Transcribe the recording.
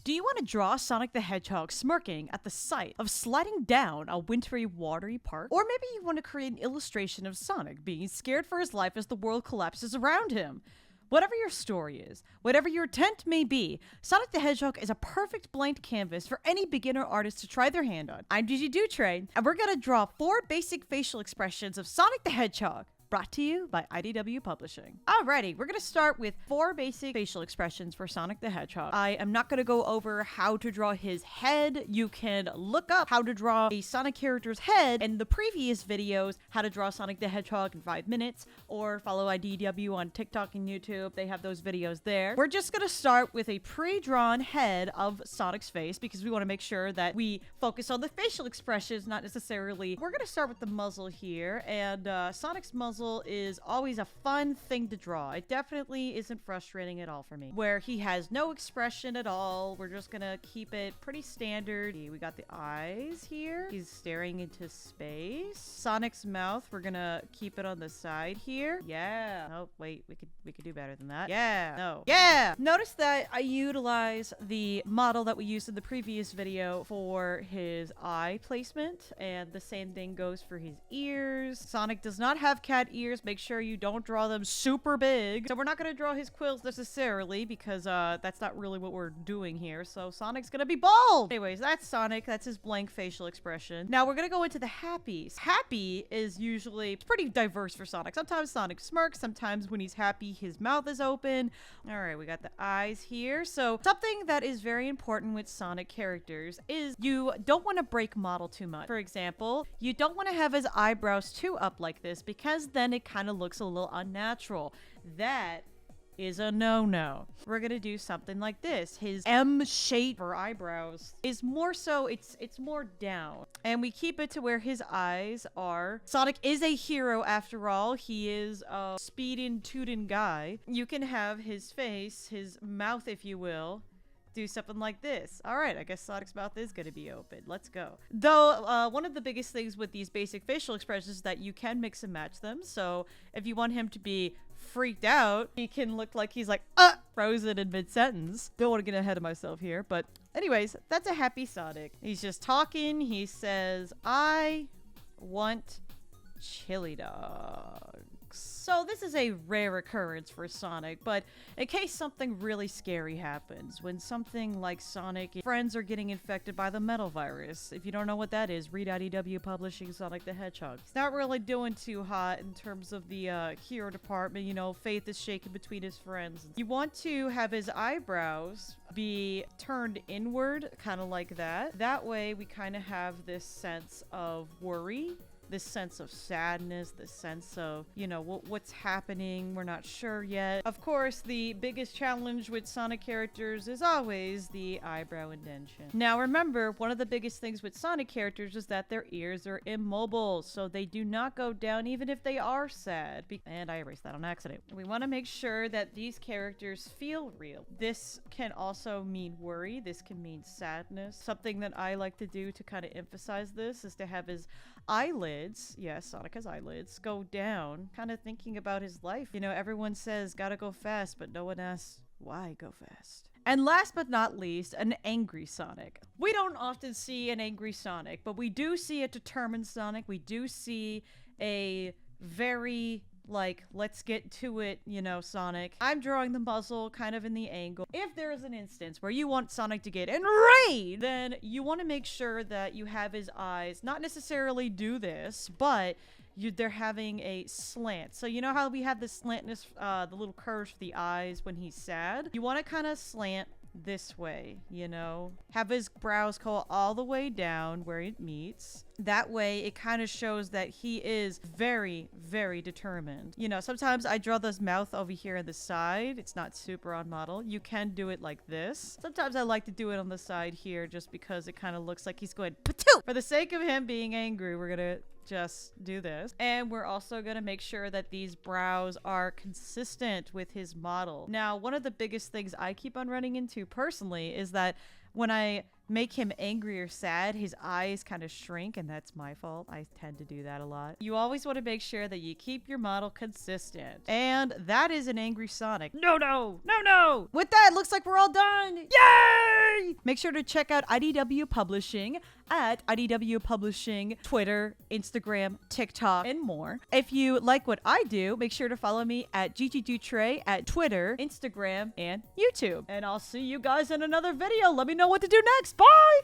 Do you want to draw Sonic the Hedgehog smirking at the sight of sliding down a wintry, watery park? Or maybe you want to create an illustration of Sonic being scared for his life as the world collapses around him? Whatever your story is, whatever your intent may be, Sonic the Hedgehog is a perfect blank canvas for any beginner artist to try their hand on. I'm Gigi Dutreix, and we're going to draw 4 basic facial expressions of Sonic the Hedgehog. Brought to you by IDW Publishing. Alrighty, we're going to start with 4 basic facial expressions for Sonic the Hedgehog. I am not going to go over how to draw his head. You can look up how to draw a Sonic character's head in the previous videos, how to draw Sonic the Hedgehog in 5 minutes, or follow IDW on TikTok and YouTube. They have those videos there. We're just going to start with a pre-drawn head of Sonic's face because we want to make sure that we focus on the facial expressions, not necessarily. We're going to start with the muzzle here, and Sonic's muzzle is always a fun thing to draw. It definitely isn't frustrating at all for me. Where he has no expression at all. We're just gonna keep it pretty standard. We got the eyes here. He's staring into space. Sonic's mouth, we're gonna keep it on the side here. Yeah. Oh, wait, we could do better than that. Yeah. No. Yeah! Notice that I utilize the model that we used in the previous video for his eye placement, and the same thing goes for his ears. Sonic does not have cat ears. Make sure you don't draw them super big. So we're not going to draw his quills necessarily because that's not really what we're doing here. So Sonic's going to be bald. Anyways, that's Sonic. That's his blank facial expression. Now we're going to go into the happies. Happy is usually pretty diverse for Sonic. Sometimes Sonic smirks. Sometimes when he's happy, his mouth is open. All right, we got the eyes here. So something that is very important with Sonic characters is you don't want to break model too much. For example, you don't want to have his eyebrows too up like this because then it kind of looks a little unnatural. That is a no-no. We're gonna do something like this. His M shape for eyebrows is more so, it's more down. And we keep it to where his eyes are. Sonic is a hero after all. He is a speedin' tootin' guy. You can have his face, his mouth if you will, do something like this. All right, I guess Sonic's mouth is going to be open. Let's go. Though, one of the biggest things with these basic facial expressions is that you can mix and match them. So if you want him to be freaked out, he can look like he's like, frozen in mid-sentence. Don't want to get ahead of myself here, but anyways, that's a happy Sonic. He's just talking. He says, I want chili dogs. So this is a rare occurrence for Sonic, but in case something really scary happens, when something like Sonic and friends are getting infected by the metal virus, if you don't know what that is, read IDW Publishing Sonic the Hedgehog. It's not really doing too hot in terms of the hero department, you know, faith is shaken between his friends. You want to have his eyebrows be turned inward, kind of like that. That way we kind of have this sense of worry, this sense of sadness, this sense of, you know, what's happening, we're not sure yet. Of course, the biggest challenge with Sonic characters is always the eyebrow indentation. Now remember, one of the biggest things with Sonic characters is that their ears are immobile, so they do not go down even if they are sad. And I erased that on accident. We want to make sure that these characters feel real. This can also mean worry. This can mean sadness. Something that I like to do to kind of emphasize this is to have his eyelids, yes, Sonic has eyelids, go down, kind of thinking about his life. You know, everyone says gotta go fast, but no one asks why go fast. And last but not least, an angry Sonic. We don't often see an angry Sonic, but we do see a determined Sonic. We do see a very, like, let's get to it, you know, Sonic. I'm drawing the muzzle kind of in the angle. If there is an instance where you want Sonic to get enraged, then you want to make sure that you have his eyes not necessarily do this, but they're having a slant. So you know how we have the slantness, the little curves for the eyes when he's sad? You want to kind of slant this way, you know, have his brows go all the way down where it meets. That way it kind of shows that he is very, very determined. You know, sometimes I draw this mouth over here on the side. It's not super on model. You can do it like this. Sometimes I like to do it on the side here just because it kind of looks like he's going patoo. For the sake of him being angry, we're gonna just do this. And we're also going to make sure that these brows are consistent with his model. Now, one of the biggest things I keep on running into personally is that when I make him angry or sad, his eyes kind of shrink, and that's my fault. I tend to do that a lot. You always want to make sure that you keep your model consistent. And that is an angry Sonic. No, no, no, no! With that, looks like we're all done! Yay! Make sure to check out IDW Publishing at IDW Publishing, Twitter, Instagram, TikTok, and more. If you like what I do, make sure to follow me at Gigi Dutreix at Twitter, Instagram, and YouTube. And I'll see you guys in another video. Let me know what to do next. Bye!